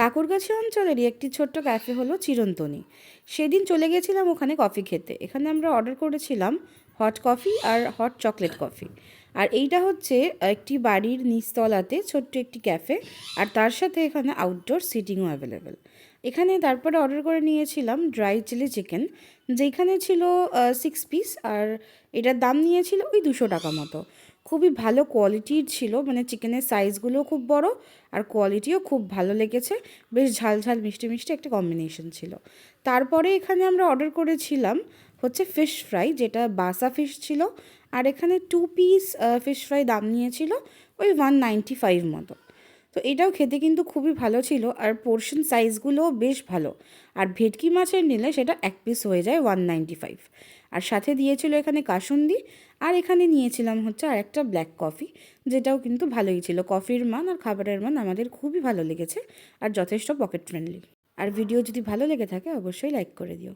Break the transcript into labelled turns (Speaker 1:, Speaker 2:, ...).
Speaker 1: কাকুরগাছি অঞ্চলেরই একটি ছোট্ট ক্যাফে হলো চিরন্তনী। সেদিন চলে গেছিলাম ওখানে কফি খেতে। এখানে আমরা অর্ডার করেছিলাম হট কফি আর হট চকলেট কফি। আর এইটা হচ্ছে একটি বাড়ির নিচতলাতে ছোট্ট একটি ক্যাফে, আর তার সাথে এখানে আউটডোর সিটিংও অ্যাভেলেবেল। এখানে তারপরে অর্ডার করে নিয়েছিলাম ড্রাই চিলি চিকেন, যেখানে ছিল 6 পিস, আর এটার দাম নিয়েছিল ওই 200 টাকা মতো। খুবই ভালো কোয়ালিটির ছিল, মানে চিকেনের সাইজগুলোও খুব বড় আর কোয়ালিটিও খুব ভালো লেগেছে। বেশ ঝাল ঝাল মিষ্টি মিষ্টি একটা কম্বিনেশন ছিল। তারপরে এখানে আমরা অর্ডার করেছিলাম হচ্ছে ফিশ ফ্রাই, যেটা বাসা ফিশ ছিল। আর এখানে 2 পিস ফিশ ফ্রাই দাম নিয়েছিল ওই 195 মতো। তো এটাও খেতে কিন্তু খুবই ভালো ছিল, আর পোর্শন সাইজগুলোও বেশ ভালো। আর ভেটকি মাছের নিলে সেটা 1 পিস হয়ে যায় 195। আর সাথে দিয়েছিল এখানে কাসুন্দি। আর এখানে নিয়েছিলাম হচ্ছে আর একটা ব্ল্যাক কফি, যেটাও কিন্তু ভালোই ছিল। কফির মান আর খাবারের মান আমাদের খুবই ভালো লেগেছে, আর যথেষ্ট পকেট ফ্রেন্ডলি। আর ভিডিও যদি ভালো লেগে থাকে অবশ্যই লাইক করে দিও।